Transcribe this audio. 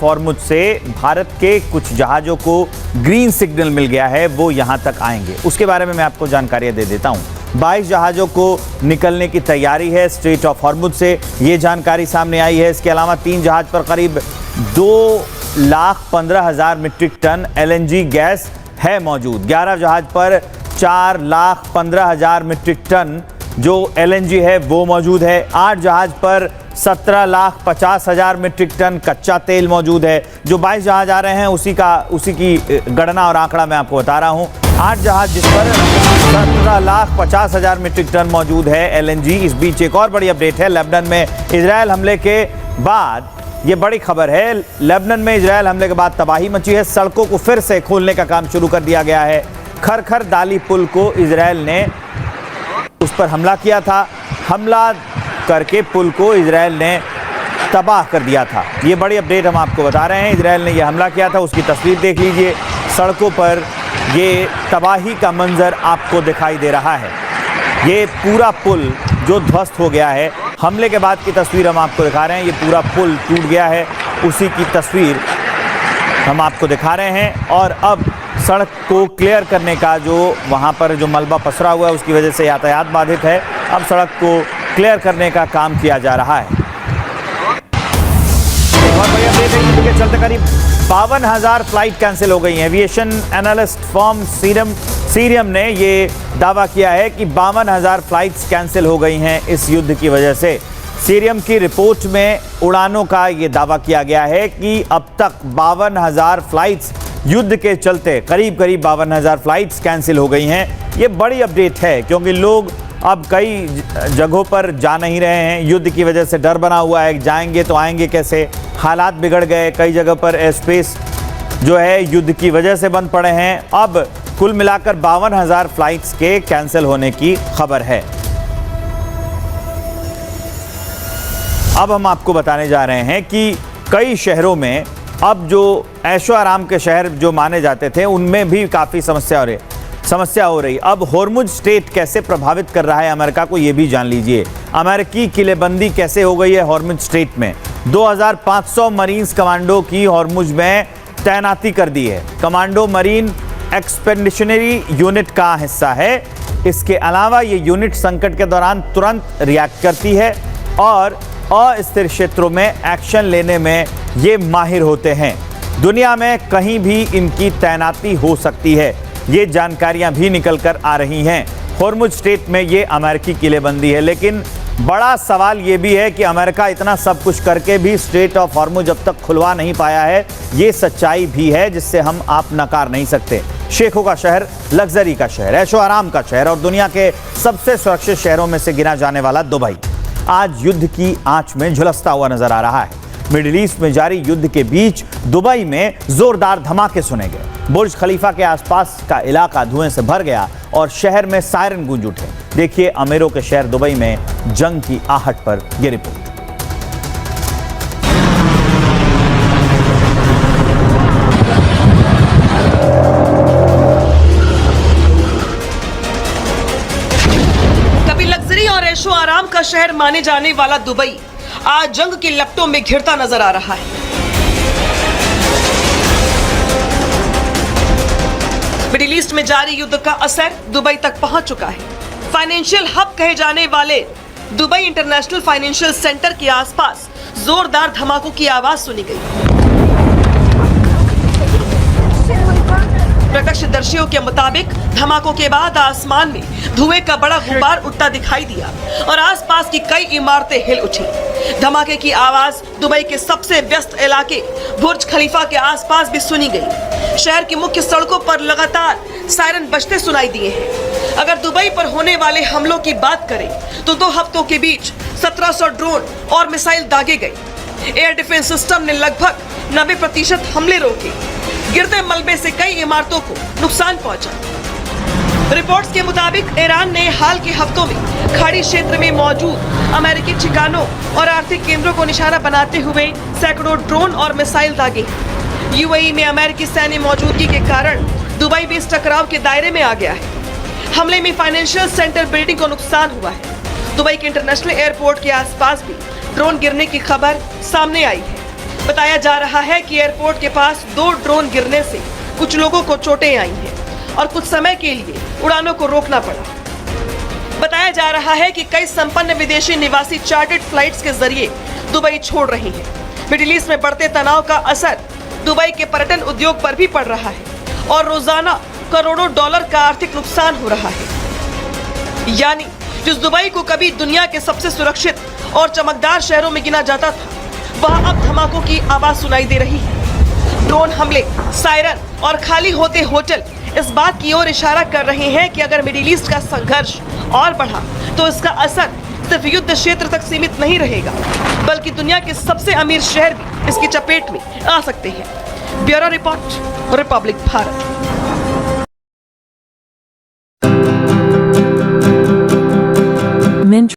Hormuz से भारत के कुछ जहाजों को ग्रीन सिग्नल मिल गया है, वो यहां तक आएंगे। उसके बारे में मैं आपको जानकारी दे देता हूं। 22 जहाजों को निकलने की तैयारी है स्ट्रेट ऑफ हॉर्मुज से, ये जानकारी सामने आई है। इसके अलावा 3 जहाज पर करीब 2,15,000 मीट्रिक टन LNG गैस है मौजूद। 11 जहाज पर 4,15,000 मीट्रिक टन जो LNG है वो मौजूद है। 8 जहाज पर 17,50,000 मीट्रिक टन कच्चा तेल मौजूद है। जो 22 जहाज आ रहे हैं उसी की गणना और आंकड़ा मैं आपको बता रहा हूं। 8 जहाज जिस पर 17,50,000 मीट्रिक टन मौजूद है LNG। इस बीच एक और बड़ी अपडेट है। लेबनान में इजरायल हमले के बाद ये बड़ी खबर है। लेबनान में इजरायल हमले के बाद तबाही मची है। सड़कों को फिर से खोलने का काम शुरू कर दिया गया है। खरखर दाली पुल को इजरायल ने उस पर हमला किया था। हमला करके पुल को इजरायल ने तबाह कर दिया था। ये बड़ी अपडेट हम आपको बता रहे हैं। इजरायल ने यह हमला किया था, उसकी तस्वीर देख लीजिए। सड़कों पर ये तबाही का मंजर आपको दिखाई दे रहा है। ये पूरा पुल जो ध्वस्त हो गया है, हमले के बाद की तस्वीर हम आपको दिखा रहे हैं। ये पूरा पुल टूट गया है, उसी की तस्वीर हम आपको दिखा रहे हैं। और अब सड़क को क्लियर करने का जो वहाँ पर जो मलबा पसरा हुआ है उसकी वजह से यातायात बाधित है। अब सड़क को क्लियर करने का काम किया जा रहा है। और बड़ी अपडेट है, युद्ध के चलते करीब 52,000 फ्लाइट कैंसिल हो गई हैं। एविएशन एनालिस्ट फर्म सीरियम ने ये दावा किया है कि 52,000 फ्लाइट्स कैंसिल हो गई हैं इस युद्ध की वजह से। सीरियम की रिपोर्ट में उड़ानों का ये दावा किया गया है कि अब तक 52,000 फ्लाइट्स युद्ध के चलते करीब 52,000 फ्लाइट्स कैंसिल हो गई हैं। ये बड़ी अपडेट है क्योंकि लोग अब कई जगहों पर जा नहीं रहे हैं। युद्ध की वजह से डर बना हुआ है, जाएंगे तो आएंगे कैसे। हालात बिगड़ गए, कई जगह पर एयर स्पेस जो है युद्ध की वजह से बंद पड़े हैं। अब कुल मिलाकर 52,000 फ्लाइट्स के कैंसिल होने की खबर है। अब हम आपको बताने जा रहे हैं कि कई शहरों में अब जो ऐशो आराम के शहर जो माने जाते थे उनमें भी काफ़ी समस्या हो रही। अब हॉर्मुज स्ट्रेट कैसे प्रभावित कर रहा है अमेरिका को, ये भी जान लीजिए। अमेरिकी किलेबंदी कैसे हो गई है हॉर्मुज स्ट्रेट में। 2,500 मरीन्स कमांडो की हॉर्मुज में तैनाती कर दी है। कमांडो मरीन एक्सपेडिशनरी यूनिट का हिस्सा है। इसके अलावा ये यूनिट संकट के दौरान तुरंत रिएक्ट करती है और अस्थिर क्षेत्रों में एक्शन लेने में ये माहिर होते हैं। दुनिया में कहीं भी इनकी तैनाती हो सकती है, ये जानकारियां भी निकल कर आ रही हैं। हॉर्मुज स्ट्रेट में ये अमेरिकी किलेबंदी है, लेकिन बड़ा सवाल ये भी है कि अमेरिका इतना सब कुछ करके भी स्ट्रेट ऑफ हॉर्मुज अब तक खुलवा नहीं पाया है। ये सच्चाई भी है जिससे हम आप नकार नहीं सकते। शेखों का शहर, लग्जरी का शहर, ऐशो आराम का शहर और दुनिया के सबसे सुरक्षित शहरों में से गिना जाने वाला दुबई आज युद्ध की आंच में झुलसता हुआ नजर आ रहा है। मिडिल ईस्ट में जारी युद्ध के बीच दुबई में जोरदार धमाके सुने गए। बुर्ज खलीफा के आसपास का इलाका धुएं से भर गया और शहर में सायरन गूंज उठे। देखिए अमीरों के शहर दुबई में जंग की आहट पर ये रिपोर्ट। कभी लग्जरी और ऐशो आराम का शहर माने जाने वाला दुबई आज जंग की लपटों में घिरता नजर आ रहा है। मिडिल ईस्ट में जारी युद्ध का असर दुबई तक पहुंच चुका है। फाइनेंशियल हब कहे जाने वाले दुबई इंटरनेशनल फाइनेंशियल सेंटर के आसपास जोरदार धमाकों की आवाज सुनी गई। प्रत्यक्षदर्शियों के मुताबिक धमाकों के बाद आसमान में धुएं का बड़ा गुबार उठता दिखाई दिया और आसपास की कई इमारतें हिल उठी। धमाके की आवाज दुबई के सबसे व्यस्त इलाके बुर्ज खलीफा के आसपास भी सुनी गई। शहर की मुख्य सड़कों पर लगातार सायरन बजते सुनाई दिए हैं। अगर दुबई पर होने वाले हमलों की बात करें तो 2 हफ्तों के बीच 1700 ड्रोन और मिसाइल दागे गए। एयर डिफेंस सिस्टम ने लगभग 90% हमले रोके। गिरते मलबे से कई इमारतों को नुकसान पहुंचा। रिपोर्ट्स के मुताबिक ईरान ने हाल के हफ्तों में खाड़ी क्षेत्र में मौजूद अमेरिकी ठिकानों और आर्थिक केंद्रों को निशाना बनाते हुए सैकड़ों ड्रोन और मिसाइल दागे। यूएई में अमेरिकी सैन्य मौजूदगी के कारण दुबई भी इस टकराव के दायरे में आ गया है। हमले में फाइनेंशियल सेंटर बिल्डिंग को नुकसान हुआ है। दुबई के इंटरनेशनल एयरपोर्ट के आसपास भी ड्रोन गिरने की खबर सामने आई है। बताया जा रहा है कि एयरपोर्ट के पास 2 ड्रोन गिरने से कुछ लोगों को चोटें आई हैं और कुछ समय के लिए उड़ानों को रोकना पड़ा। बताया जा रहा है कि कई संपन्न विदेशी निवासी चार्टर्ड फ्लाइट्स के जरिए दुबई छोड़ रहे हैं। मिडिल ईस्ट में बढ़ते तनाव का असर दुबई के पर्यटन उद्योग पर भी पड़ रहा है और रोजाना करोड़ों डॉलर का आर्थिक नुकसान हो रहा है। यानी जिस दुबई को कभी दुनिया के सबसे सुरक्षित और चमकदार शहरों में गिना जाता था, वहां अब धमाकों की आवाज सुनाई दे रही है। ड्रोन हमले, सायरन और खाली होते होटल इस बात की ओर इशारा कर रहे हैं कि अगर मिडिल ईस्ट का संघर्ष और बढ़ा तो इसका असर सिर्फ युद्ध क्षेत्र तक सीमित नहीं रहेगा, बल्कि दुनिया के सबसे अमीर शहर भी इसकी चपेट में आ सकते हैं। Bureau report, Republic Bharat.